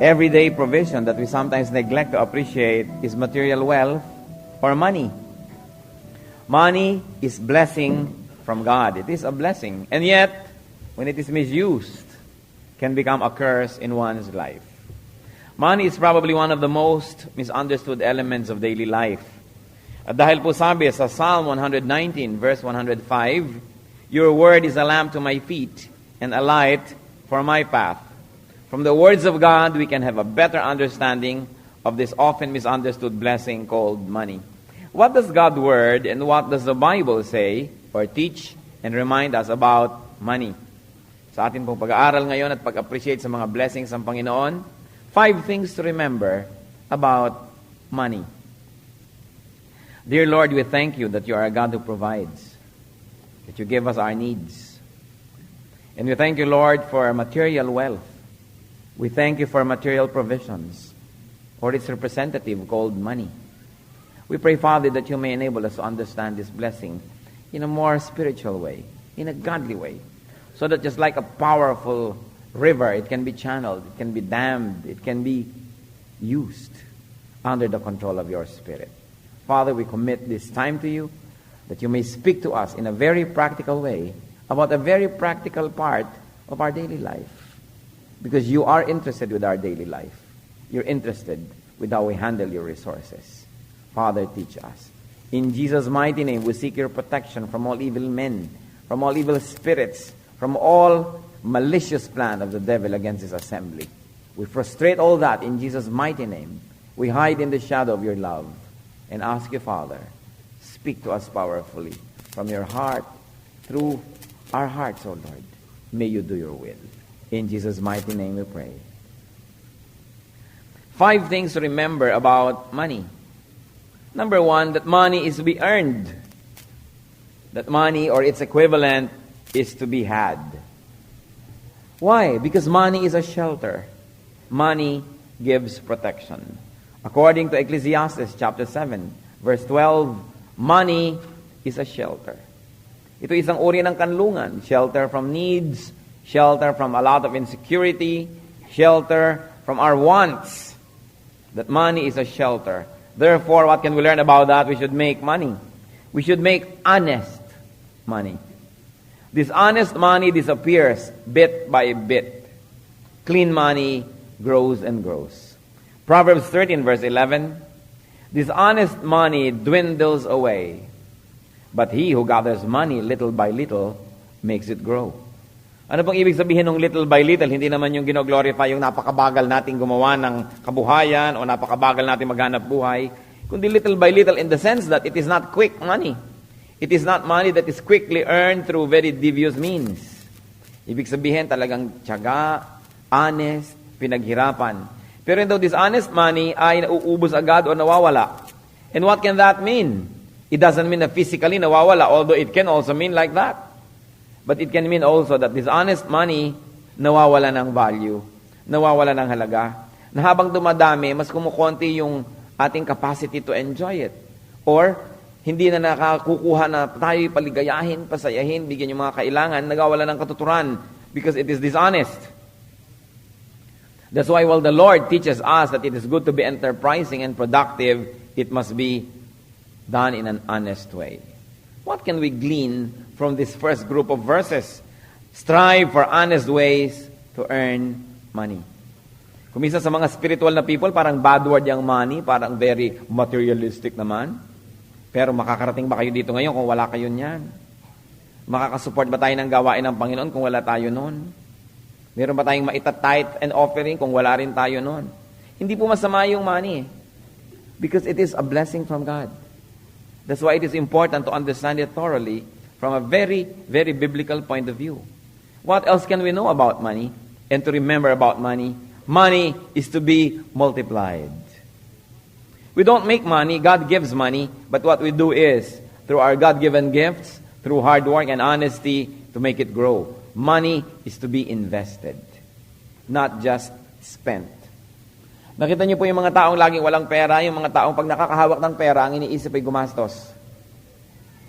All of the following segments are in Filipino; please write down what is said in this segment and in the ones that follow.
everyday provision that we sometimes neglect to appreciate is material wealth or money. Money is blessing from God. It is a blessing. And yet, when it is misused, can become a curse in one's life. Money is probably one of the most misunderstood elements of daily life. At dahil po sabi sa Psalm 119, verse 105, Your word is a lamp to my feet and a light for my path. From the words of God, we can have a better understanding of this often misunderstood blessing called money. What does God's word and what does the Bible say or teach and remind us about money? Sa atin pong pag-aaral ngayon at pag-appreciate sa mga blessings ng Panginoon, 5 things to remember about money. Dear Lord, we thank you that you are a God who provides, that you give us our needs. And we thank you, Lord, for material wealth. We thank you for material provisions, or its representative called money. We pray, Father, that you may enable us to understand this blessing in a more spiritual way, in a godly way, so that just like a powerful river, it can be channeled, it can be dammed, it can be used under the control of your Spirit. Father, we commit this time to you, that you may speak to us in a very practical way about a very practical part of our daily life. Because you are interested with our daily life. You're interested with how we handle your resources. Father, teach us. In Jesus' mighty name, we seek your protection from all evil men, from all evil spirits, from all malicious plan of the devil against his assembly. We frustrate all that in Jesus' mighty name. We hide in the shadow of your love and ask you, Father, speak to us powerfully from your heart, through our hearts, O Lord. May you do your will. In Jesus' mighty name we pray. 5 things to remember about money. Number 1, that money is to be earned. That money or its equivalent is to be had. Why? Because money is a shelter. Money gives protection. According to Ecclesiastes chapter 7, verse 12, money is a shelter. Ito isang uri ng kanlungan. Shelter from needs, shelter from a lot of insecurity, shelter from our wants. That money is a shelter. Therefore, what can we learn about that? We should make money. We should make honest money. This honest money disappears bit by bit. Clean money grows and grows. Proverbs 13 verse 11, this honest money dwindles away, but he who gathers money little by little makes it grow. Ano pong ibig sabihin ng little by little? Hindi naman yung gino-glorify yung napakabagal nating gumawa ng kabuhayan o napakabagal nating maghanap buhay, kundi little by little in the sense that it is not quick money. It is not money that is quickly earned through very devious means. Ibig sabihin talagang tiyaga, honest, pinaghirapan. Pero though this honest money ay nauubos agad o nawawala. And what can that mean? It doesn't mean na physically nawawala, although it can also mean like that. But it can mean also that this honest money nawawala ng value, nawawala ng halaga, na habang dumadami, mas kumukonti yung ating capacity to enjoy it. Or, hindi na nakakukuha na tayo paligayahin, pasayahin, bigyan yung mga kailangan, nagawala ng katuturan because it is dishonest. That's why while the Lord teaches us that it is good to be enterprising and productive, it must be done in an honest way. What can we glean from this first group of verses? Strive for honest ways to earn money. Kung minsan sa mga spiritual na people, parang bad word yung money, parang very materialistic naman. Pero makakarating ba kayo dito ngayon kung wala kayo niyan? Makakasupport ba tayo ng gawain ng Panginoon kung wala tayo nun? Meron ba tayong maita-tithe and offering kung wala rin tayo nun? Hindi po masama yung money. Because it is a blessing from God. That's why it is important to understand it thoroughly from a very, very biblical point of view. What else can we know about money and to remember about money? Money is to be multiplied. We don't make money, God gives money, but what we do is, through our God-given gifts, through hard work and honesty, to make it grow. Money is to be invested, not just spent. Nakita niyo po yung mga taong laging walang pera, yung mga taong pag nakakahawak ng pera, ang iniisip ay gumastos.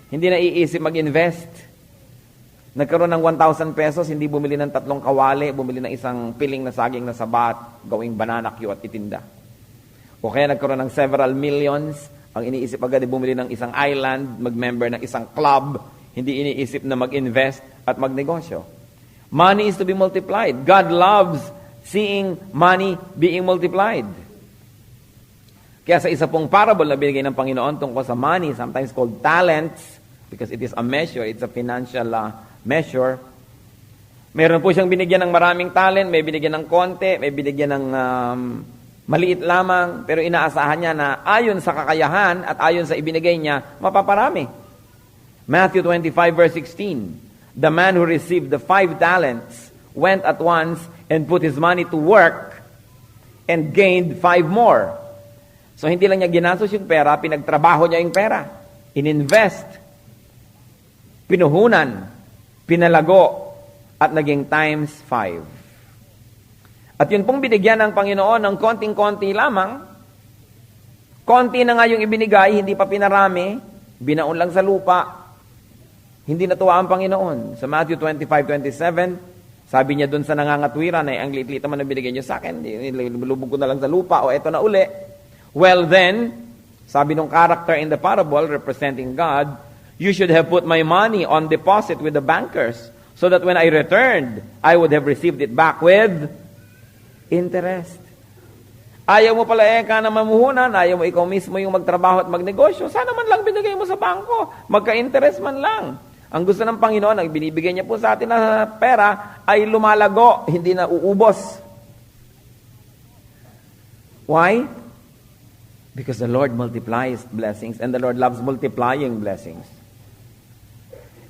Hindi na iisip mag-invest. Nagkaroon ng 1,000 pesos, hindi bumili ng 3 kawali, bumili ng isang piling na saging na sabat, gawing banana cue at itinda. O kaya nagkaroon ng several millions, ang iniisip agad ay bumili ng isang island, mag-member ng isang club, hindi iniisip na mag-invest at magnegosyo. Money is to be multiplied. God loves seeing money being multiplied. Kaya sa isa pong parable na binigay ng Panginoon tungkol sa money, sometimes called talents, because it is a measure, it's a financial measure. Meron po siyang binigyan ng maraming talent, may binigyan ng konti, may binigyan ng maliit lamang, pero inaasahan niya na ayon sa kakayahan at ayon sa ibinigay niya, mapaparami. Matthew 25 verse 16, the man who received the 5 talents went at once and put his money to work and gained 5 more. So hindi lang niya ginastos yung pera, pinagtrabaho niya yung pera. Ininvest, pinuhunan, pinalago, at naging times 5. At yun pong binigyan ng Panginoon ng konting-konti lamang. Konti na nga yung ibinigay, hindi pa pinarami, binaon lang sa lupa. Hindi natuwa ang Panginoon. Sa Matthew 25:27, sabi niya dun sa nangangatwiran, ay ang liit-liit naman na binigay niyo sa akin, lubog ko na lang sa lupa, o eto na uli. Well then, sabi nung character in the parable representing God, you should have put my money on deposit with the bankers so that when I returned, I would have received it back with interest. Ayaw mo pala ka na mamuhunan, ayaw mo ikaw mismo yung magtrabaho at magnegosyo, sana man lang binigay mo sa bangko, magka-interest man lang. Ang gusto ng Panginoon, ang binibigay niya po sa atin na pera, ay lumalago, hindi na uubos. Why? Because the Lord multiplies blessings and the Lord loves multiplying blessings.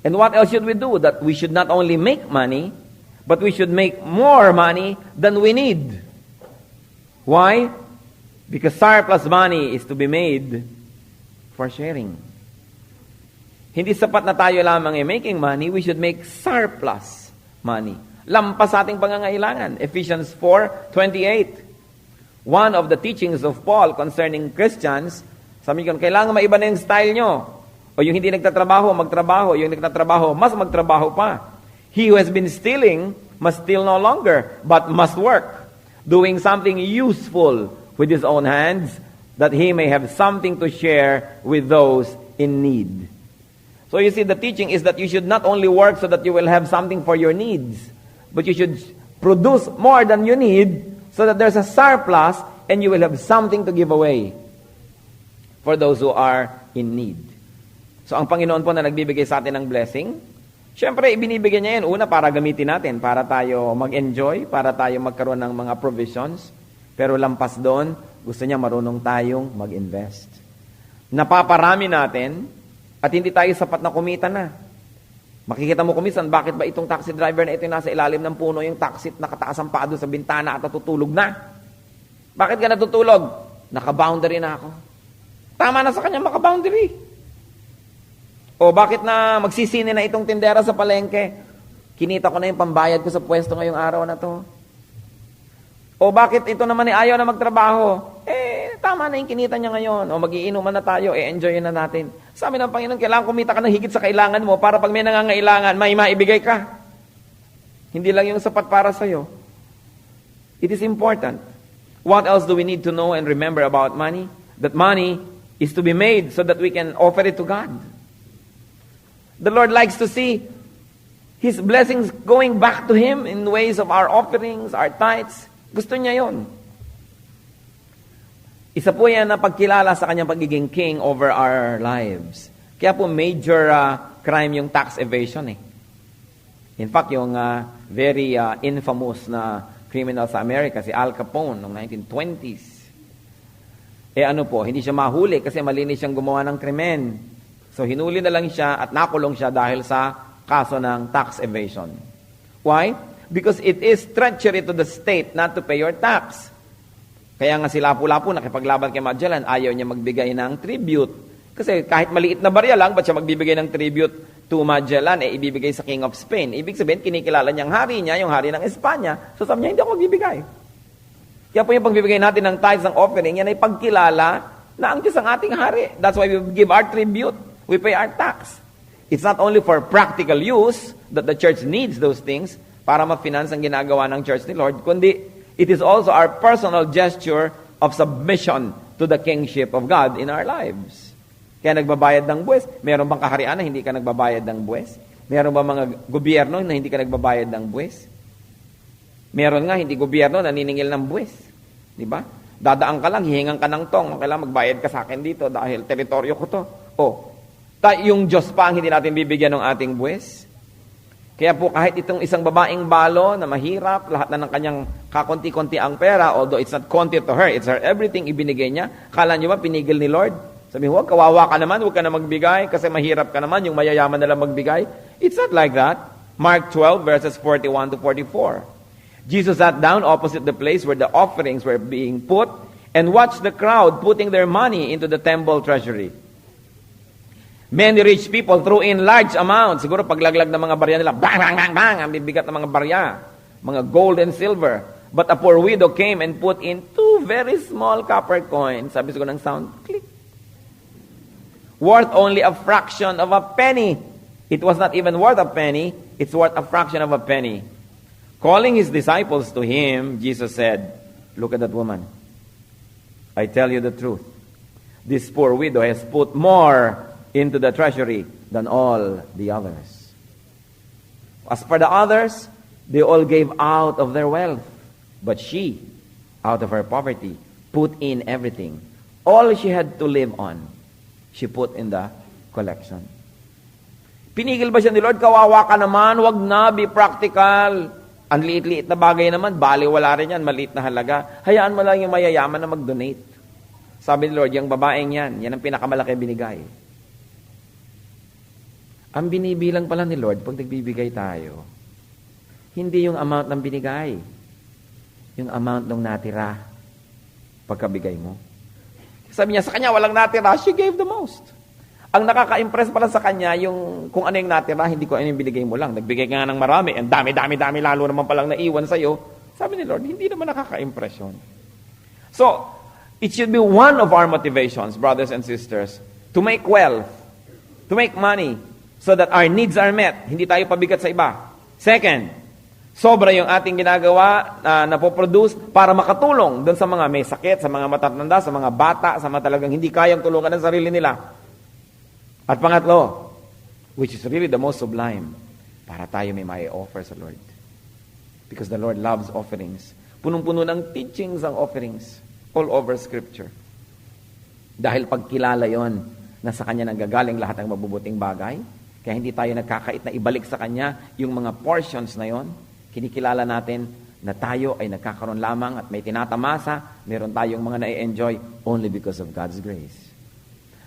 And what else should we do? That we should not only make money, but we should make more money than we need. Why? Because surplus money is to be made for sharing. Hindi sapat na tayo lamang making money, we should make surplus money. Lampas sa ating pangangailangan. Ephesians 4:28. One of the teachings of Paul concerning Christians, sabi niya, kailangan maiba na yung style nyo. O yung hindi nagtatrabaho, magtrabaho. Yung nagtatrabaho, mas magtrabaho pa. He who has been stealing must steal no longer, but must work, doing something useful with his own hands, that he may have something to share with those in need. So you see, the teaching is that you should not only work so that you will have something for your needs, but you should produce more than you need, so that there's a surplus and you will have something to give away for those who are in need. So ang Panginoon po na nagbibigay sa atin ng blessing, syempre ibinibigay niya yan una para gamitin natin, para tayo mag-enjoy, para tayo magkaroon ng mga provisions. Pero lampas doon, gusto niya marunong tayong mag-invest. Napaparami natin at hindi tayo sapat na kumita na. Makikita mo kumisan, bakit ba itong taxi driver na ito nasa ilalim ng puno, yung taxi nakataas ang paa doon sa bintana at natutulog na? Bakit ka natutulog? Naka-boundary na ako. Tama na sa kanya maka-boundary. O bakit na magsisini na itong tindera sa palengke? Kinita ko na yung pambayad ko sa pwesto ngayong araw na to. O bakit ito naman ayaw na magtrabaho? Tama na yung kinita niya ngayon. O magiinuman na tayo, enjoy na natin. Sabi ng Panginoon, kailangan kumita ka ng higit sa kailangan mo para pag may nangangailangan, may maibigay ka. Hindi lang yung sapat para sa'yo. It is important. What else do we need to know and remember about money? That money is to be made so that we can offer it to God. The Lord likes to see His blessings going back to Him in ways of our offerings, our tithes. Gusto niya yon. Isa po yan na pagkilala sa kanyang pagiging king over our lives. Kaya po major crime yung tax evasion eh. In fact, yung very infamous na criminal sa Amerika, si Al Capone, noong 1920s. Ano po, hindi siya mahuli kasi malinis siyang gumawa ng krimen. So hinuli na lang siya at nakulong siya dahil sa kaso ng tax evasion. Why? Because it is treachery to the state not to pay your tax. Kaya nga si Lapu-Lapu nakipaglaban kay Magellan, ayaw niya magbigay ng tribute. Kasi kahit maliit na barya lang, ba't siya magbibigay ng tribute to Magellan? Ibibigay sa King of Spain. Ibig sabihin, kinikilala niyang hari niya, yung hari ng Espanya. So sabi niya, hindi ako magbibigay. Kaya po yung pagbibigay natin ng tithes, ng offering, yan ay pagkilala na ang Diyos ang ating hari. That's why we give our tribute. We pay our tax. It's not only for practical use that the church needs those things para ma-finance ang ginagawa ng church ni Lord, kundi it is also our personal gesture of submission to the kingship of God in our lives. Kaya nagbabayad ng buwis. Meron bang kaharian na hindi ka nagbabayad ng buwis? Meron ba mga gobyerno na hindi ka nagbabayad ng buwis? Meron nga, hindi gobyerno naniningil ng buwis. Di ba? Dadaan ka lang, hihingan ka ng tong, kailangan magbayad ka sa akin dito dahil teritoryo ko to. Yung Diyos pa ang hindi natin bibigyan ng ating buwis. Kaya po kahit itong isang babaeng balo na mahirap, lahat na ng kanyang kakonti-konti ang pera, although it's not konti to her, it's her everything ibinigay niya. Kala niyo ba pinigil ni Lord? Sabi, huwag, kawawa ka naman, huwag ka na magbigay kasi mahirap ka naman, yung mayayaman na lang magbigay. It's not like that. Mark 12 verses 41 to 44. Jesus sat down opposite the place where the offerings were being put and watched the crowd putting their money into the temple treasury. Many rich people threw in large amounts. Siguro paglaglag ng mga barya nila, bang, bang, bang, bang, ang bibigat ng mga barya. Mga gold and silver. But a poor widow came and put in 2 very small copper coins. Sabi siguro ng sound, click. Worth only a fraction of a penny. It was not even worth a penny. It's worth a fraction of a penny. Calling his disciples to him, Jesus said, look at that woman. I tell you the truth. This poor widow has put more into the treasury than all the others. As for the others, they all gave out of their wealth. But she, out of her poverty, put in everything. All she had to live on, she put in the collection. Pinigil ba siya ni Lord? Kawawa ka naman, wag na, be practical. Ang liit-liit na bagay naman, baliwala rin yan, maliit na halaga. Hayaan mo lang yung mayayaman na mag-donate. Sabi ni Lord, yung babaeng yan ang pinakamalaki binigay. Ang binibilang pala ni Lord, pag nagbibigay tayo, hindi yung amount ng binigay, yung amount ng natira pagkabigay mo. Sabi niya, sa kanya walang natira, she gave the most. Ang nakaka-impress pala sa kanya, yung kung ano yung natira, hindi ko ano yung binigay mo lang. Nagbigay ka nga ng marami, and dami, lalo naman palang naiwan sa'yo. Sabi ni Lord, hindi naman nakaka-impress yun. So, it should be one of our motivations, brothers and sisters, to make wealth, to make money, so that our needs are met. Hindi tayo pabigat sa iba. Second, sobra yung ating ginagawa na napoproduce para makatulong doon sa mga may sakit, sa mga matatanda, sa mga bata, sa mga talagang hindi kayang tulungan ng sarili nila. At pangatlo, which is really the most sublime, para tayo may offer sa Lord. Because the Lord loves offerings. Punong-puno ng teachings ang offerings all over Scripture. Dahil pagkilala yon na sa Kanya nanggagaling lahat ng mabubuting bagay, kaya hindi tayo nagkakait na ibalik sa Kanya yung mga portions na yon. Kinikilala natin na tayo ay nagkakaroon lamang at may tinatamasa, meron tayong mga na-enjoy only because of God's grace.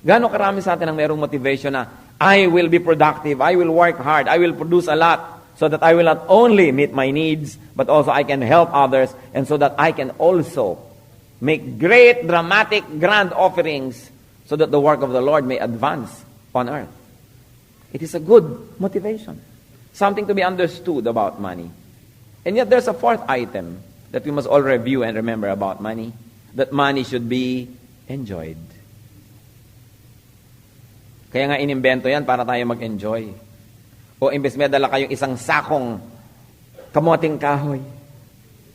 Gaano karami sa atin ang merong motivation na I will be productive, I will work hard, I will produce a lot so that I will not only meet my needs, but also I can help others and so that I can also make great, dramatic, grand offerings so that the work of the Lord may advance on earth. It is a good motivation. Something to be understood about money. And yet there's a fourth item that we must all review and remember about money. That money should be enjoyed. Kaya nga inimbento yan para tayo mag-enjoy. O imbes may dala kayong isang sakong kamoting kahoy,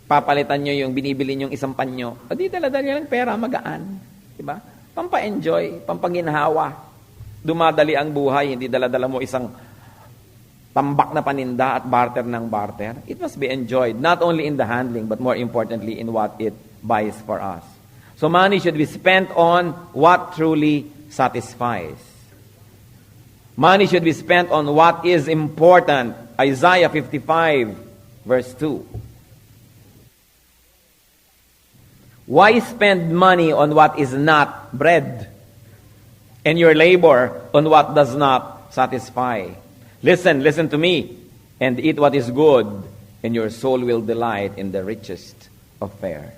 papalitan nyo yung binibili nyong isang panyo, o di dala-dala lang pera, magaan. Diba? Pampa-enjoy, pampaginhawa. Dumadali ang buhay, hindi dala-dala mo isang tambak na paninda at barter ng barter. It must be enjoyed, not only in the handling, but more importantly in what it buys for us. So money should be spent on what truly satisfies. Money should be spent on what is important. Isaiah 55, verse 2. Why spend money on what is not bread, and your labor on what does not satisfy? Listen to me, and eat what is good, and your soul will delight in the richest of fare.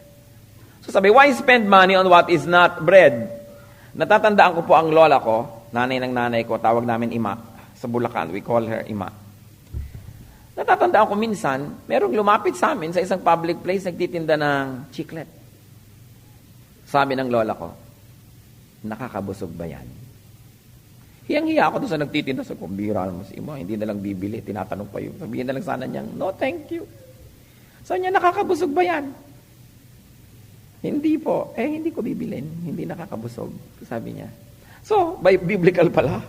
So sabi, why spend money on what is not bread? Natatandaan ko po ang lola ko, nanay ng nanay ko, tawag namin Ima. Sa Bulacan, we call her Ima. Natatandaan ko minsan, merong lumapit sa amin sa isang public place, nagtitinda ng chiclet. Sabi ng lola ko, nakakabusog ba yan? Hiyang-hiya ako doon sa nagtitinda. Sabi ko, bira naman si Ima, hindi na lang bibili. Tinatanong pa yun. Sabihin na lang sana niyang, no, thank you. Sabi niya, nakakabusog ba yan? Hindi po. Hindi ko bibilin. Hindi nakakabusog. Sabi niya. So, by biblical pala.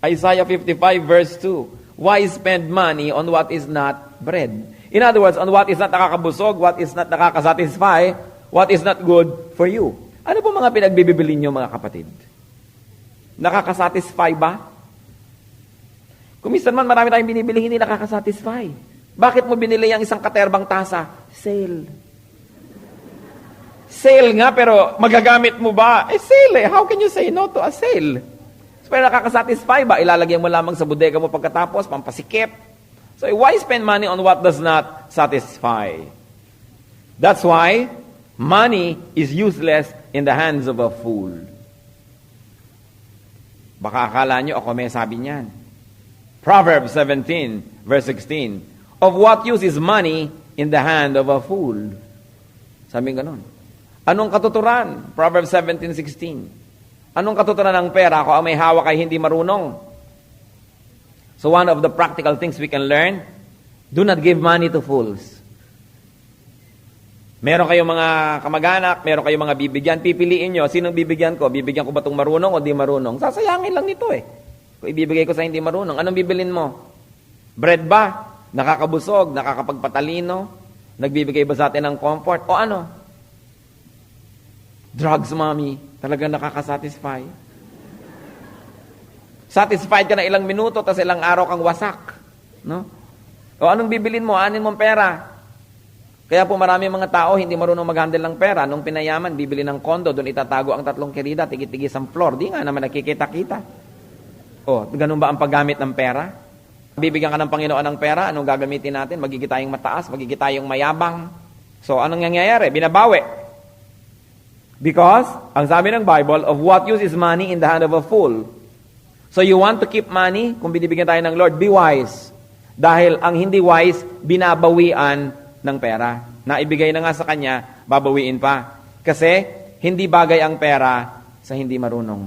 Isaiah 55 verse 2. Why spend money on what is not bread? In other words, on what is not nakakabusog, what is not nakakasatisfy, what is not good for you. Ano po mga pinagbibili niyo mga kapatid? Nakakasatisfy ba? Kung minsan man marami tayong binibili, hindi nakakasatisfy. Bakit mo binili ang isang katerbang tasa? Sale. Sale nga, pero magagamit mo ba? Sale eh. How can you say no to a sale? Pero nakakasatisfy ba? Ilalagyan mo lamang sa bodega mo pagkatapos, pampasikip. So why spend money on what does not satisfy? That's why money is useless in the hands of a fool. Baka akala nyo ako may sabi niyan. Proverbs 17 verse 16. Of what use is money in the hand of a fool? Sabi ganon. Anong katuturan? Proverbs 17:16. Anong katuturan ng pera kung ang may hawak ay hindi marunong? So one of the practical things we can learn, do not give money to fools. Meron kayong mga kamag-anak, meron kayong mga bibigyan, pipiliin nyo, sinong bibigyan ko? Bibigyan ko ba itong marunong o di marunong? Sasayangin lang nito eh. Kung ibibigay ko sa hindi marunong, anong bibilin mo? Bread ba? Nakakabusog, nakakapagpatalino? Nagbibigay ba sa atin ng comfort? O ano? Drugs, mommy. Talagang nakakasatisfy. Satisfied ka na ilang minuto, tapos ilang araw kang wasak. No? O anong bibilin mo? Anin mong pera? Kaya po marami mga tao hindi marunong mag-handle ng pera. Nung pinayaman, bibili ng kondo, doon itatago ang 3 kerida, tigit-tigit ang floor. Di nga naman nakikita-kita. O, ganun ba ang paggamit ng pera? Bibigyan ka ng Panginoon ng pera, anong gagamitin natin? Magiging tayong mataas, magiging tayong mayabang. So, anong nangyayari? Binabawi. Because, ang sabi ng Bible, of what use is money in the hand of a fool? So you want to keep money, kung binibigyan tayo ng Lord, be wise. Dahil ang hindi wise, binabawian ng pera. Naibigay na nga sa kanya, babawiin pa. Kasi, hindi bagay ang pera sa hindi marunong.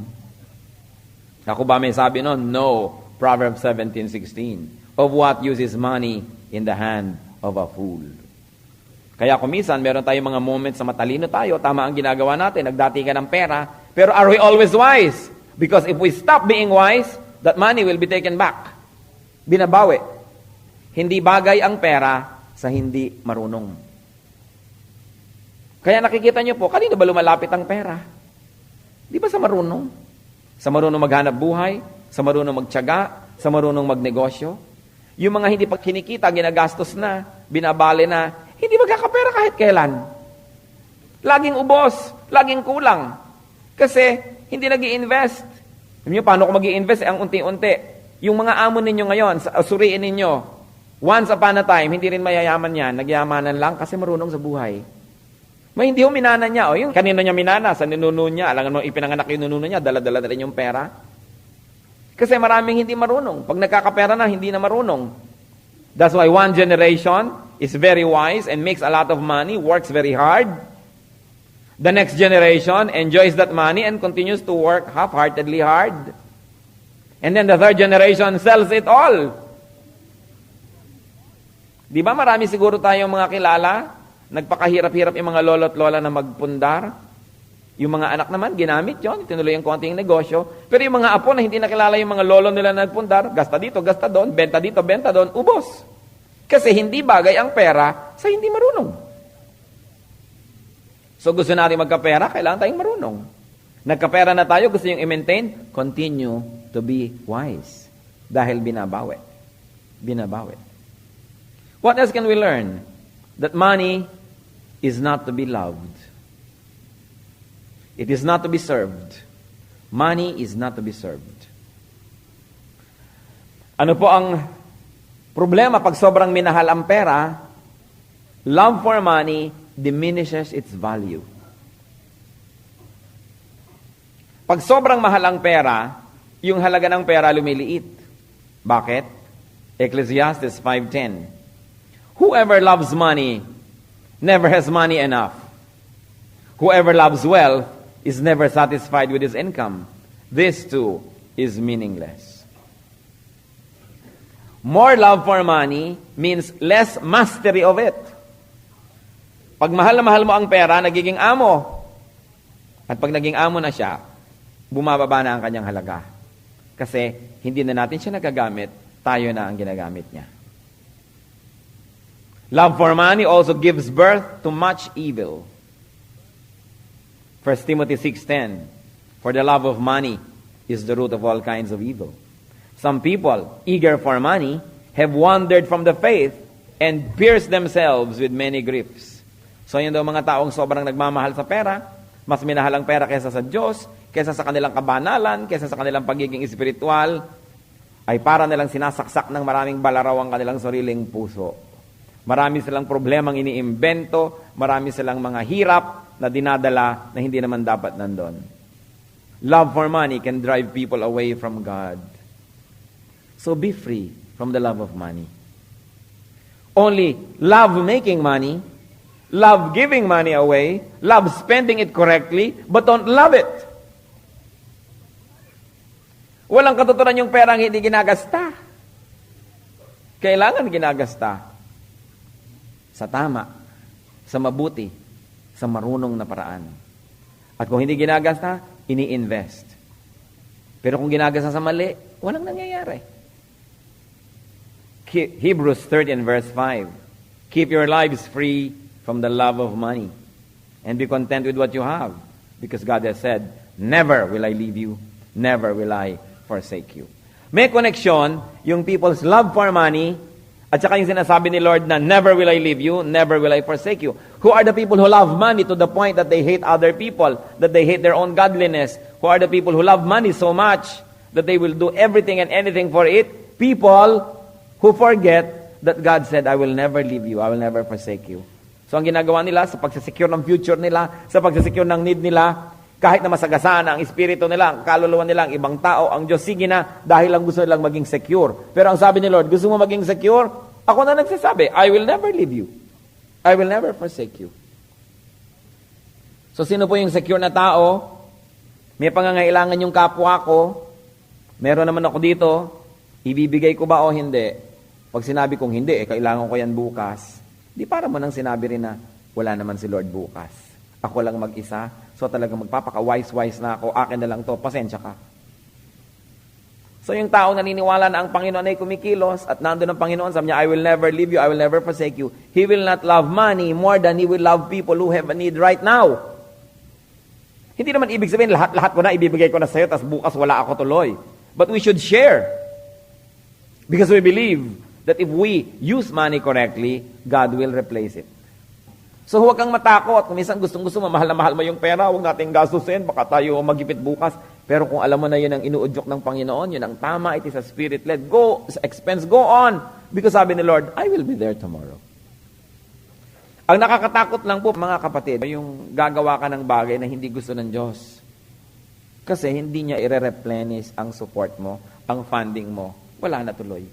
Ako ba may sabi nun? No. Proverbs 17:16. Of what use is money in the hand of a fool? Kaya kung minsan, meron tayong mga moments na matalino tayo, tama ang ginagawa natin, nagdati ka ng pera, pero are we always wise? Because if we stop being wise, that money will be taken back. Binabawi. Hindi bagay ang pera sa hindi marunong. Kaya nakikita nyo po, kanino ba lumalapit ang pera? Di ba sa marunong? Sa marunong maghanap buhay, sa marunong magtiyaga, sa marunong magnegosyo. Yung mga hindi pa kinikita, ginagastos na, binabali na, hindi magkakapera kahit kailan. Laging ubos, laging kulang. Kasi hindi nag-i-invest. Alam niyo, paano kung mag-i-invest? Ang unti-unti. Yung mga amo ninyo ngayon, suriin ninyo, once upon a time, hindi rin mayayaman yan, nagyamanan lang kasi marunong sa buhay. May hindi ho minana niya. O yung kanino niya minana, sa ninuno niya, alam mo, ipinanganak yung ninuno niya, dala-dala na rin yung pera. Kasi maraming hindi marunong. Pag nagkakapera na, hindi na marunong. That's why one generation is very wise and makes a lot of money, works very hard. The next generation enjoys that money and continues to work half-heartedly hard. And then the third generation sells it all. Di ba marami siguro tayong mga kilala, nagpakahirap-hirap yung mga lolo't lola na magpundar. Yung mga anak naman, ginamit yon, tinuloy ang konting negosyo. Pero yung mga apo na hindi nakilala yung mga lolo nila na nagpundar, gasta dito, gasta doon, benta dito, benta doon, ubos. Kasi hindi bagay ang pera sa hindi marunong. So gusto natin magkapera, kailangan tayong marunong. Nagkapera na tayo, gusto yung i-maintain, continue to be wise. Dahil binabawi. Binabawi. What else can we learn? That money is not to be loved. It is not to be served. Money is not to be served. Ano po ang problema pag sobrang minahal ang pera? Love for money diminishes its value. Pag sobrang mahal ang pera, yung halaga ng pera lumiliit. Bakit? Ecclesiastes 5:10. Whoever loves money never has money enough. Whoever loves wealth is never satisfied with his income. These two is meaningless. More love for money means less mastery of it. Pag mahal na mahal mo ang pera, nagiging amo. At pag naging amo na siya, bumababa na ang kanyang halaga. Kasi hindi na natin siya nagagamit, tayo na ang ginagamit niya. Love for money also gives birth to much evil. 1 Timothy 6:10, for the love of money is the root of all kinds of evil. Some people, eager for money, have wandered from the faith and pierced themselves with many griefs. So yun daw mga taong sobrang nagmamahal sa pera, mas minahal ang pera kaysa sa Diyos, kaysa sa kanilang kabanalan, kaysa sa kanilang pagiging espiritual, ay para nilang sinasaksak ng maraming balaraw ang kanilang sariling puso. Marami silang problemang iniimbento, marami silang mga hirap na dinadala na hindi naman dapat nandun. Love for money can drive people away from God. So be free from the love of money. Only love making money, love giving money away, love spending it correctly, but don't love it. Walang katuturan yung perang hindi ginagasta. Kailangan ginagasta sa tama, sa mabuti, sa marunong na paraan. At kung hindi ginagasta, ini-invest. Pero kung ginagasta sa mali, walang nangyayari. Hebrews 13 verse 5. Keep your lives free from the love of money and be content with what you have, because God has said, never will I leave you, never will I forsake you. May connection yung people's love for money at saka yung sinasabi ni Lord na never will I leave you, never will I forsake you. Who are the people who love money to the point that they hate other people, that they hate their own godliness? Who are the people who love money so much that they will do everything and anything for it? People who forget that God said, I will never leave you, I will never forsake you. So ang ginagawa nila sa pagsasecure ng future nila, sa pagsasecure ng need nila, kahit na masagasaan ang espiritu nila, ang kaluluwa nila, ang ibang tao, ang Diyos, sige na, dahil lang gusto nilang maging secure. Pero ang sabi ni Lord, gusto mo maging secure? Ako na nagsasabi, I will never leave you. I will never forsake you. So sino po yung secure na tao? May pangangailangan yung kapwa ko, meron naman ako dito, ibibigay ko ba o hindi? Pag sinabi kong hindi, kailangan ko yan bukas, di para mo nang sinabi rin na, wala naman si Lord bukas. Ako lang mag-isa, so talagang magpapaka-wise-wise na ako, akin na lang to, pasensya ka. So yung tao naniniwala na ang Panginoon ay kumikilos at nandun ang Panginoon, sabi niya, I will never leave you, I will never forsake you. He will not love money more than He will love people who have a need right now. Hindi naman ibig sabihin, lahat ko na, ibibigay ko na sa'yo, tapos bukas wala ako tuloy. But we should share. Because we believe that if we use money correctly, God will replace it. So huwag kang matakot. Kung minsan gustong-gusto mo, mahal na mahal mo yung pera, huwag natin gastusin, baka tayo magipit bukas. Pero kung alam mo na yun ang inuudyok ng Panginoon, yun ang tama, it is a spirit-led, go, expense, go on. Because sabi ni Lord, I will be there tomorrow. Ang nakakatakot lang po, mga kapatid, yung gagawa ka ng bagay na hindi gusto ng Diyos. Kasi hindi niya i-replenish ang support mo, ang funding mo. Wala na tuloy.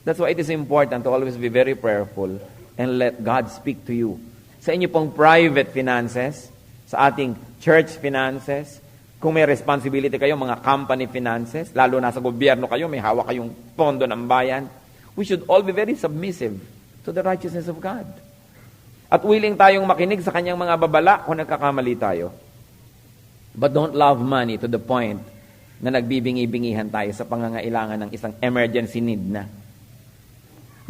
That's why it is important to always be very prayerful and let God speak to you. Sa inyo pong private finances, sa ating church finances, kung may responsibility kayo, mga company finances, lalo na sa gobyerno kayo, may hawak kayong pondo ng bayan, we should all be very submissive to the righteousness of God. At willing tayong makinig sa kanyang mga babala kung nagkakamali tayo. But don't love money to the point na nagbibingi-bingihan tayo sa pangangailangan ng isang emergency need na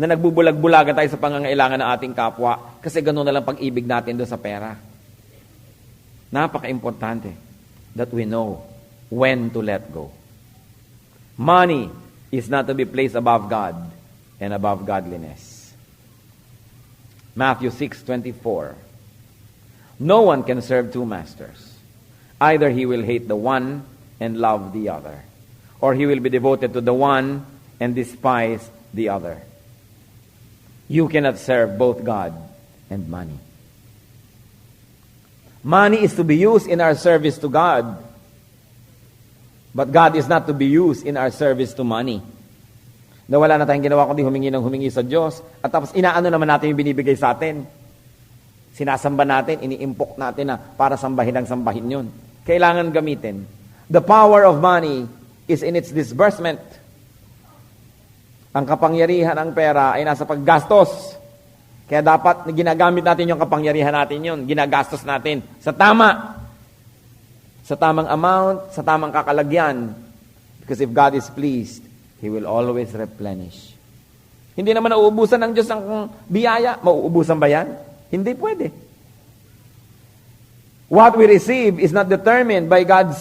nagbubulag-bulagan tayo sa pangangailangan ng ating kapwa kasi gano'n na lang pag-ibig natin doon sa pera. Napaka-importante that we know when to let go. Money is not to be placed above God and above godliness. Matthew 6:24. No one can serve two masters. Either he will hate the one and love the other, or he will be devoted to the one and despise the other. You cannot serve both God and money. Money is to be used in our service to God. But God is not to be used in our service to money. Na wala na tayong ginawa kundi humingi sa Diyos. At tapos inaano naman natin yung binibigay sa atin. Sinasamba natin, iniimpok natin na para sambahin ang sambahin yun. Kailangan gamitin. The power of money is in its disbursement. Ang kapangyarihan ng pera ay nasa paggastos. Kaya dapat ginagamit natin yung kapangyarihan natin yun. Ginagastos natin sa tama. Sa tamang amount, sa tamang kakalagyan. Because if God is pleased, He will always replenish. Hindi naman nauubusan ng Diyos ang biyaya. Mauubusan ba yan? Hindi pwede. What we receive is not determined by God's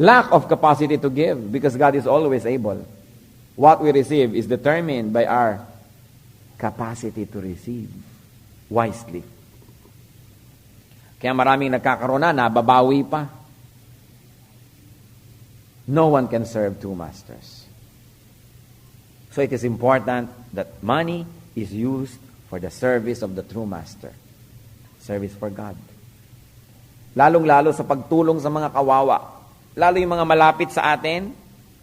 lack of capacity to give, because God is always able. What we receive is determined by our capacity to receive wisely. Kaya maraming nagkakaroon na, nababawi pa. No one can serve two masters. So it is important that money is used for the service of the true master. Service for God. Lalong-lalo sa pagtulong sa mga kawawa. Lalo yung mga malapit sa atin,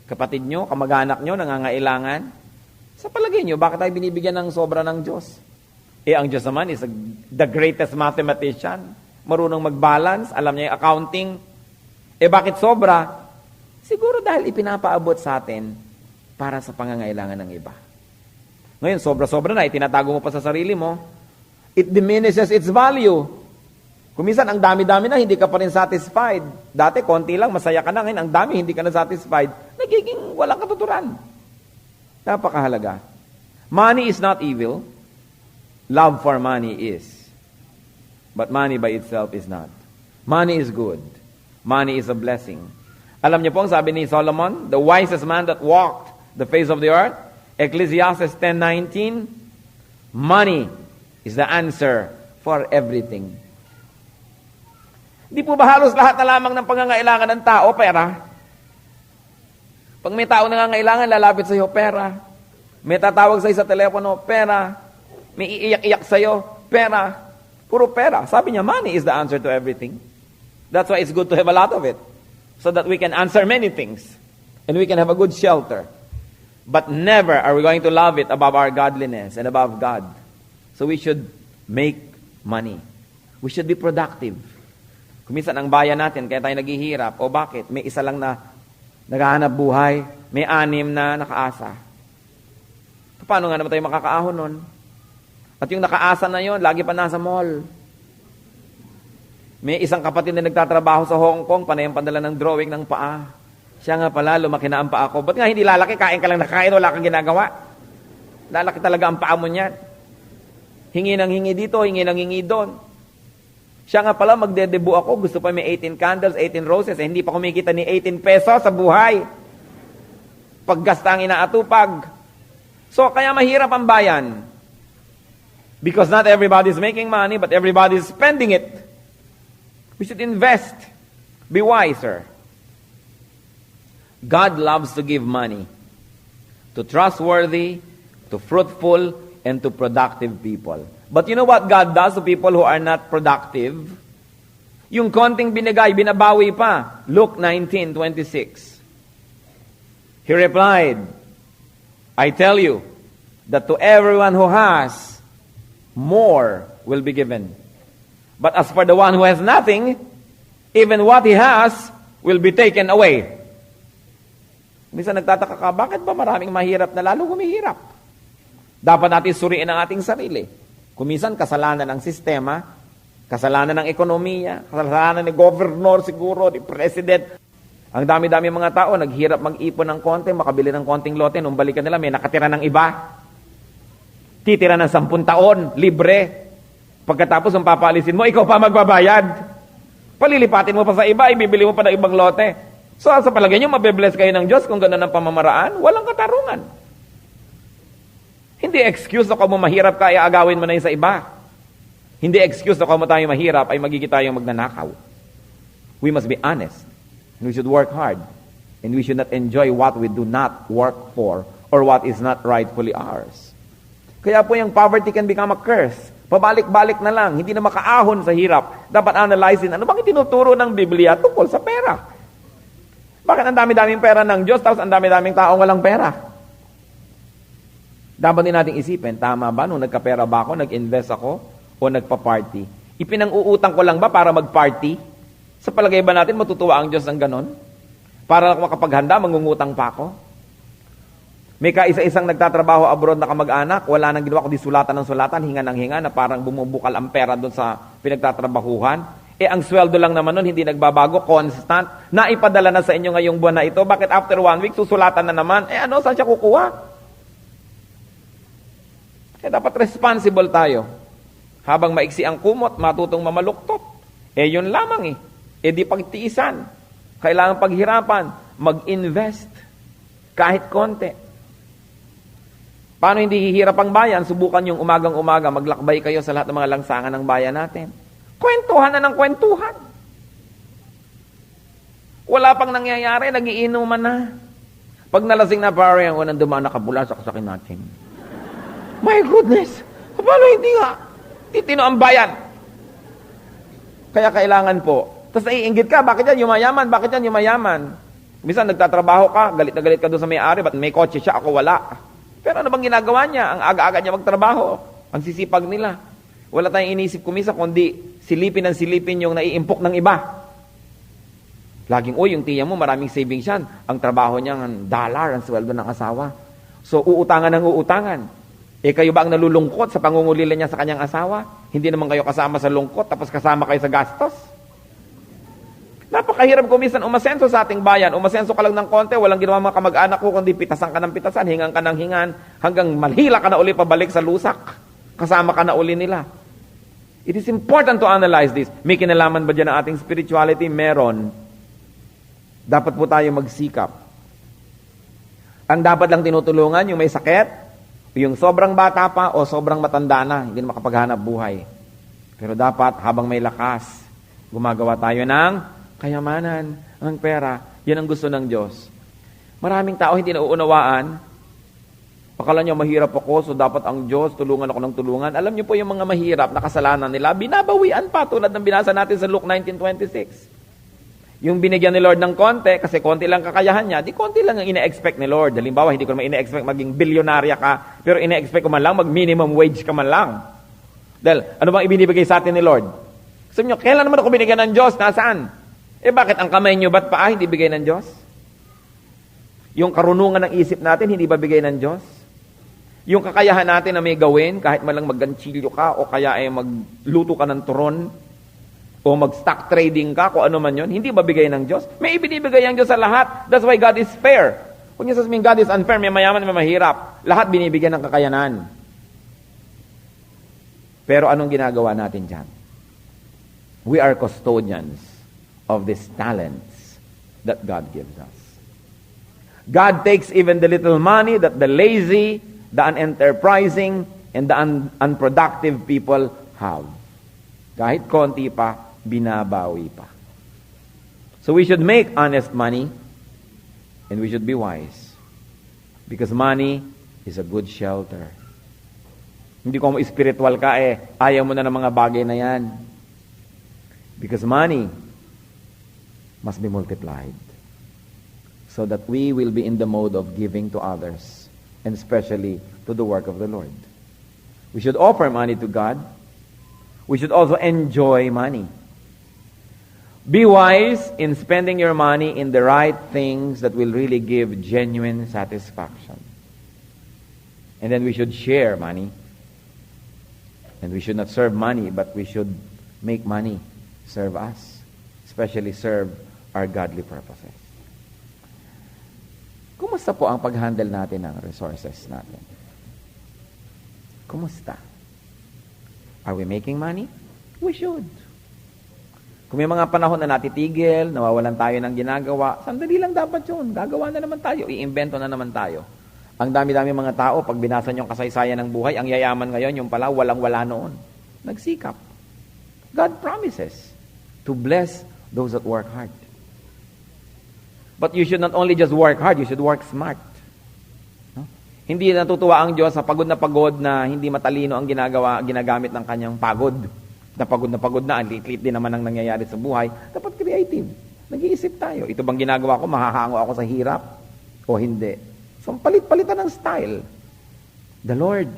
kapatid nyo, kamag-anak nyo, nangangailangan. Sa palagay nyo, bakit tayo binibigyan ng sobra ng Diyos? Ang Diyos naman is the greatest mathematician. Marunong mag-balance, alam niya yung accounting. Bakit sobra? Siguro dahil ipinapaabot sa atin para sa pangangailangan ng iba. Ngayon, sobra-sobra na, itinatago mo pa sa sarili mo. It diminishes its value. Kuminsan, ang dami-dami na, hindi ka pa rin satisfied. Dati, konti lang, masaya ka na. Ngayon, ang dami, hindi ka na satisfied. Nagiging walang katuturan. Napakahalaga. Money is not evil. Love for money is. But money by itself is not. Money is good. Money is a blessing. Alam niyo po ang sabi ni Solomon, the wisest man that walked the face of the earth, Ecclesiastes 10:19, money is the answer for everything. Di po ba halos lahat na lamang ng pangangailangan ng tao, pera? Pag may tao nangangailangan, lalapit sa iyo, pera. May tatawag sa iyo sa telepono, pera. May iiyak-iyak sa iyo, pera. Puro pera. Sabi niya, money is the answer to everything. That's why it's good to have a lot of it. So that we can answer many things. And we can have a good shelter. But never are we going to love it above our godliness and above God. So we should make money. We should be productive. Kuminsan ang bayan natin, kaya tayo naghihirap. O bakit? May isa lang na naghahanap buhay, may 6 na nakaasa. Paano nga naman tayo makakaahon nun? At yung nakaasa na yon, lagi pa nasa mall. May isang kapatid na nagtatrabaho sa Hong Kong, panayang padala ng drawing ng paa. Siya nga pala, lumaki na ang paa ko. Ba't nga hindi lalaki? Kain ka lang nakain, wala kang ginagawa. Lalaki talaga ang paa mo niyan. Hingi ng hingi dito, hingi ng hingi doon. Siya nga pala, magdedebu ako. Gusto pa may 18 candles, 18 roses. Hindi pa kumikita ni 18 pesos sa buhay. Paggasta ang inaatupag. So, kaya mahirap ang bayan. Because not everybody is making money, but everybody is spending it. We should invest. Be wiser. God loves to give money to trustworthy, to fruitful, and to productive people. But you know what God does to people who are not productive? Yung konting binigay, binabawi pa. Luke 19:26. He replied, I tell you that to everyone who has, more will be given. But as for the one who has nothing, even what he has will be taken away. Minsan nagtataka ka, bakit ba maraming mahirap na lalo humihirap? Dapat natin suriin ang ating sarili. Kuminsan, kasalanan ng sistema, kasalanan ng ekonomiya, kasalanan ni governor siguro, ni president. Ang dami-dami mga tao, naghirap mag-ipon ng konti, makabili ng konting lote, nung balikan nila, may nakatira ng iba. Titira ng 10 taon, libre. Pagkatapos, ang papalisin mo, ikaw pa magbabayad. Palilipatin mo pa sa iba, ibibili mo pa ng ibang lote. So, sa palagay nyo, mabibless kayo ng Diyos kung gano'n ang pamamaraan? Walang katarungan. Hindi excuse na kung mahirap ka, agawin mo na yun sa iba. Hindi excuse na kung tayo mahirap, ay magiging tayong magnanakaw. We must be honest. And we should work hard. And we should not enjoy what we do not work for or what is not rightfully ours. Kaya po yung poverty can become a curse. Pabalik-balik na lang, hindi na makaahon sa hirap. Dapat analyzein, ano bang itinuturo ng Biblia tungkol sa pera? Bakit ang dami-daming pera ng Diyos, tapos ang dami-daming taong walang pera? Dapat din nating isipin, tama ba nung nagkapera ba ako, nag-invest ako, o nagpa-party? Ipinang-uutang ko lang ba para mag-party? Sa palagay ba natin matutuwa ang Diyos ng ganon? Para ako makapaghanda, mangungutang pa ako. May kaisa-isang nagtatrabaho abroad na kamag-anak, wala nang ginawa kundi sulatan ng sulatan, hinga ng hinga, na parang bumubukal ang pera doon sa pinagtatrabahuhan. Ang sweldo lang naman nun, hindi nagbabago, constant. Naipadala na sa inyo ngayong buwan na ito. Bakit after 1 week, susulatan na naman? Saan siya kukuha? Dapat responsible tayo. Habang maiksi ang kumot, matutong mamaluktot. Yun lamang di pagtiisan. Kailangan paghirapan, mag-invest. Kahit konti. Paano hindi hihirap ang bayan? Subukan yung umagang-umaga, maglakbay kayo sa lahat ng mga langsangan ng bayan natin. Kwentuhan na ng kwentuhan. Wala pang nangyayari, nagiinuman na. Pag nalasing na pare, ang unang dumaan nakabula sa kasakin natin. My goodness! Paano hindi nga? Titino ang bayan. Kaya kailangan po. Tapos naiinggit ka, bakit yan yumayaman? Bakit yan yumayaman? Minsan nagtatrabaho ka, galit na galit ka doon sa may-ari, ba't may kotse siya, ako wala. Pero ano bang ginagawa niya? Ang aga-aga niya magtrabaho. Ang sisipag nila. Wala tayong inisip kumisa, kundi silipin yung naiimpok ng iba. Laging, yung tiya mo, maraming savings yan. Ang trabaho niya, $1 ang sweldo ng asawa. So, uutangan ng uutangan. Kayo ba ang nalulungkot sa pangungulila niya sa kanyang asawa? Hindi naman kayo kasama sa lungkot, tapos kasama kayo sa gastos? Napakahirap kumisan umasenso sa ating bayan. Umasenso ka lang ng konti, walang ginawa mga kamag-anak ko, kundi pitasan ka ng pitasan, hingan ka ng hingan, hanggang malhila ka na uli pabalik sa lusak. Kasama ka na uli nila. It is important to analyze this. May kinalaman ba dyan ang ating spirituality? Meron. Dapat po tayo magsikap. Ang dapat lang tinutulungan, yung may sakit, yung sobrang bata pa o sobrang matanda na, hindi na makapaghanap buhay. Pero dapat, habang may lakas, gumagawa tayo ng kayamanan, ang pera. Yan ang gusto ng Diyos. Maraming tao hindi nauunawaan. Akala nyo mahirap ako, so dapat ang Diyos, tulungan ako ng tulungan. Alam nyo po yung mga mahirap na kasalanan nila, binabawian pa tulad ng binasa natin sa Luke 19:26. Yung binigyan ni Lord ng konti, kasi konti lang kakayahan niya, di konti lang ang ine-expect ni Lord. Halimbawa, hindi ko naman ine-expect maging bilyonarya ka, pero ine-expect ko man lang, mag-minimum wage ka man lang. Dahil, ano bang ibinibigay sa atin ni Lord? Sabi nyo, kailan naman ako binigyan ng Diyos? Nasaan? Bakit ang kamay nyo ba't paa hindi bigay ng Diyos? Yung karunungan ng isip natin, hindi ba bigay ng Diyos? Yung kakayahan natin na may gawin, kahit malang magganchilyo ka, o kaya magluto ka ng turon, o mag-stock trading ka, kung ano man yun, hindi ba bigay ng Diyos? May ibinibigay ang Diyos sa lahat. That's why God is fair. Kung niya sasabihin God is unfair, may mayaman, may mahirap. Lahat binibigyan ng kakayanan. Pero anong ginagawa natin dyan? We are custodians of these talents that God gives us. God takes even the little money that the lazy, the unenterprising, and the unproductive people have. Kahit konti pa, binabawi pa. So we should make honest money, and we should be wise. Because money is a good shelter. Hindi ko spiritual ka ayaw mo na ng mga bagay na yan. Because money must be multiplied. So that we will be in the mode of giving to others, and especially to the work of the Lord. We should offer money to God. We should also enjoy money. Be wise in spending your money in the right things that will really give genuine satisfaction. And then we should share money. And we should not serve money, but we should make money serve us. Especially serve our godly purposes. Kumusta po ang pag-handle natin ng resources natin? Kumusta? Are we making money? We should. Kung may mga panahon na natitigil, nawawalan tayo ng ginagawa, sandali lang dapat yun. Gagawa na naman tayo. Iimbento na naman tayo. Ang dami-dami mga tao, pag binasa nyo ang kasaysayan ng buhay, ang yayaman ngayon, yung pala, walang-wala noon. Nagsikap. God promises to bless those that work hard. But you should not only just work hard, you should work smart. No? Hindi natutuwa ang Diyos sa pagod na hindi matalino ang ginagamit ng kanyang pagod. Na pagod na, ang liit-liit din naman ang nangyayari sa buhay. Dapat creative. Nag-iisip tayo. Ito bang ginagawa ko, mahahango ako sa hirap? O hindi? So, palit-palitan ng style. The Lord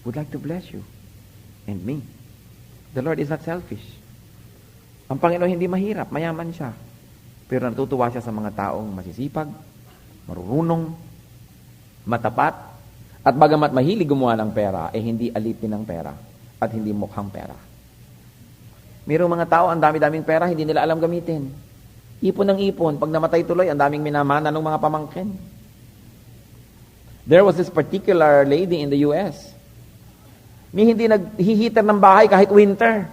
would like to bless you. And me. The Lord is not selfish. Ang Panginoon hindi mahirap, mayaman siya. Pero natutuwa siya sa mga taong masisipag, marunong, matapat, at bagamat mahilig gumawa ng pera, hindi alipin ng pera at hindi mukhang pera. Mayroong mga tao, ang dami-daming pera, hindi nila alam gamitin. Ipon ng ipon. Pag namatay tuloy, ang daming minamana ng mga pamangkin. There was this particular lady in the U.S. Hindi naghihitar ng bahay kahit winter.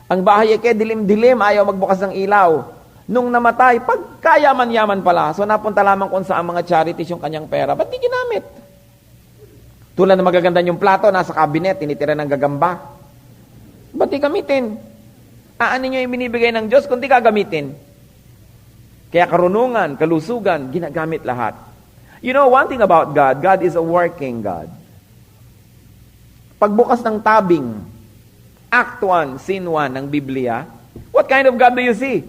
Ang bahay ay dilim-dilim, ayaw magbukas ng ilaw. Nung namatay, pagkayaman-yaman pala. So napunta lamang kung saan mga charities yung kanyang pera. Ba't di ginamit? Tulad na magaganda yung plato, nasa cabinet, tinitira ng gagamba. Ba't di gamitin? Ano nyo yung binibigay ng Diyos kung di gagamitin? Kaya karunungan, kalusugan, ginagamit lahat. You know, one thing about God, God is a working God. Pagbukas ng tabing, Act 1, Scene 1 ng Biblia, what kind of God do you see?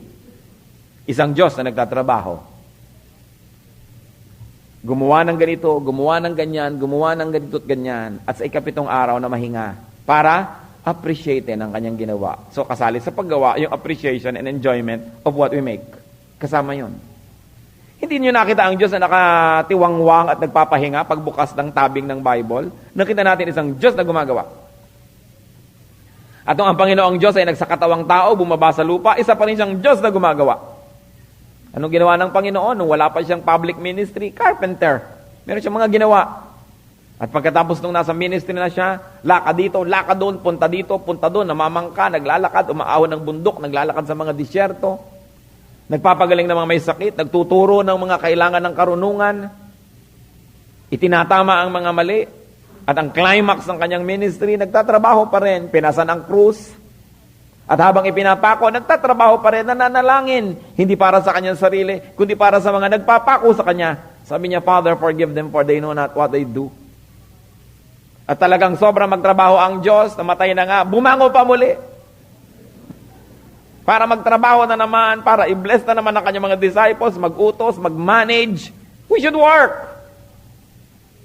Isang Diyos na nagtatrabaho. Gumawa ng ganito, gumawa ng ganyan, gumawa ng ganito't ganyan, at sa ikapitong araw na mahinga para appreciate ang kanyang ginawa. So kasali sa paggawa, yung appreciation and enjoyment of what we make. Kasama yon. Hindi nyo nakita ang Diyos na nakatiwangwang at nagpapahinga pagbukas ng tabing ng Bible. Nakita natin isang Diyos na gumagawa. At ang Panginoong Diyos ay nagsakatawang tao, bumaba sa lupa, isa pa rin siyang Diyos na gumagawa. Anong ginawa ng Panginoon? Nung wala pa siyang public ministry, carpenter. Meron siyang mga ginawa. At pagkatapos nung nasa ministry na siya, lakad dito, lakad doon, punta dito, punta doon, namamangka, naglalakad, umaahon ng bundok, naglalakad sa mga disyerto, nagpapagaling ng mga may sakit, nagtuturo ng mga kailangan ng karunungan, itinatama ang mga mali, at ang climax ng kanyang ministry, nagtatrabaho pa rin, pinasan ang krus, at habang ipinapako, nagtatrabaho pa rin, nananalangin, hindi para sa kanyang sarili, kundi para sa mga nagpapako sa kanya. Sabi niya, Father, forgive them for they know not what they do. At talagang sobrang magtrabaho ang Diyos, namatay na nga, bumango pa muli. Para magtrabaho na naman, para i-bless na naman ang kanyang mga disciples, mag-utos, mag-manage. We should work.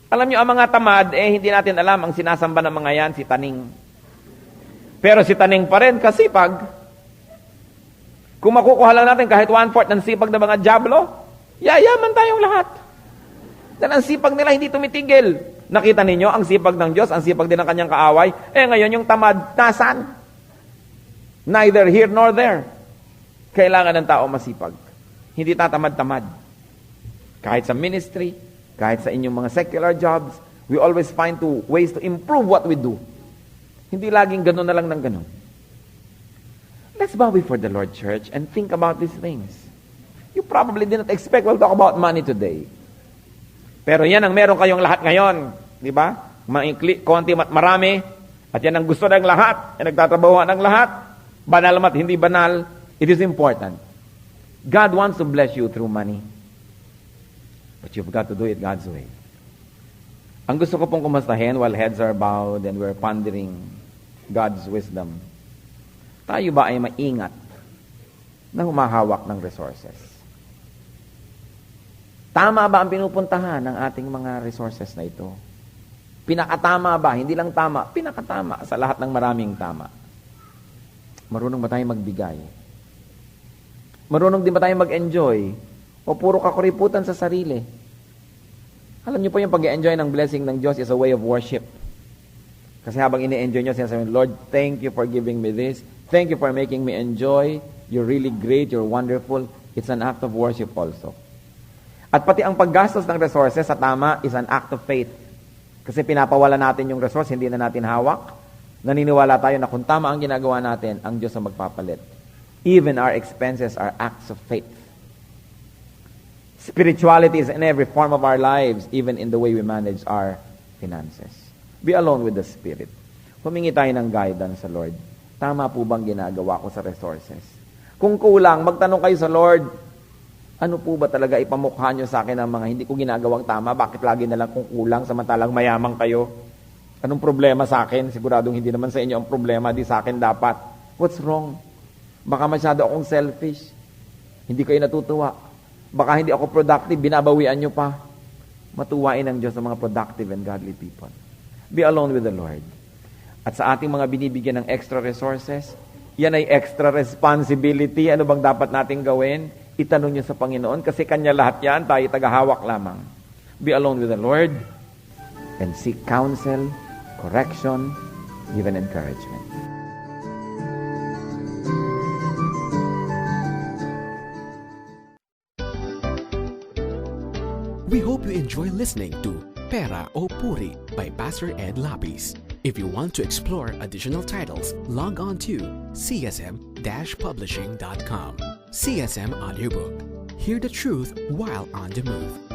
Alam niyo, ang mga tamad, hindi natin alam, ang sinasamba ng mga yan, si Taning. Pero si Taning pa rin, kasipag. Kung makukuha lang natin kahit 1/4 ng sipag ng mga diablo, yayaman tayong lahat. Dahil ang sipag nila hindi tumitigil. Nakita ninyo, ang sipag ng Diyos, ang sipag din ng kanyang kaaway, ngayon yung tamad, nasan? Neither here nor there. Kailangan ng tao masipag. Hindi tatamad-tamad. Kahit sa ministry, kahit sa inyong mga secular jobs, we always find ways to improve what we do. Hindi laging ganun na lang ng ganun. Let's bow before the Lord, church, and think about these things. You probably did not expect we'll talk about money today. Pero yan ang meron kayong lahat ngayon. Di ba? Maikli, konti mat marami. At yan ang gusto ng lahat. Yan nagtatrabahuan ng lahat. Banal mat hindi banal. It is important. God wants to bless you through money. But you've got to do it God's way. Ang gusto ko pong kumustahin while heads are bowed and we're pondering God's wisdom. Tayo ba ay maingat na humahawak ng resources? Tama ba ang pinupuntahan ng ating mga resources na ito? Pinakatama ba? Hindi lang tama, pinakatama sa lahat ng maraming tama. Marunong ba tayo magbigay? Marunong din ba tayo mag-enjoy? O puro kakuriputan sa sarili? Alam niyo po yung pag-enjoy ng blessing ng Diyos is a way of worship. Kasi habang ini-enjoy niyo, sinasabi, Lord, thank you for giving me this. Thank you for making me enjoy. You're really great. You're wonderful. It's an act of worship also. At pati ang paggastos ng resources sa tama is an act of faith. Kasi pinapawala natin yung resource, hindi na natin hawak. Naniniwala tayo na kung tama ang ginagawa natin, ang Diyos ang magpapalit. Even our expenses are acts of faith. Spirituality is in every form of our lives, even in the way we manage our finances. Be alone with the Spirit. Humingi tayo ng guidance sa Lord. Tama po bang ginagawa ko sa resources? Kung kulang, magtanong kayo sa Lord, ano po ba talaga ipamukha nyo sa akin ng mga hindi ko ginagawang tama? Bakit lagi na lang kung kulang samantalang mayamang kayo? Anong problema sa akin? Siguradong hindi naman sa inyo ang problema, di sa akin dapat. What's wrong? Baka masyado akong selfish. Hindi kayo natutuwa. Baka hindi ako productive, binabawian nyo pa. Matuwain ang Diyos sa mga productive and godly people. Be alone with the Lord. At sa ating mga binibigyan ng extra resources, yan ay extra responsibility. Ano bang dapat nating gawin? Itanong niyo sa Panginoon kasi Kanya lahat yan, tayo tagahawak lamang. Be alone with the Lord and seek counsel, correction, even encouragement. We hope you enjoy listening to Pera o Puri by Pastor Ed Lapis. If you want to explore additional titles, log on to csm-publishing.com. CSM Audiobook. Hear the truth while on the move.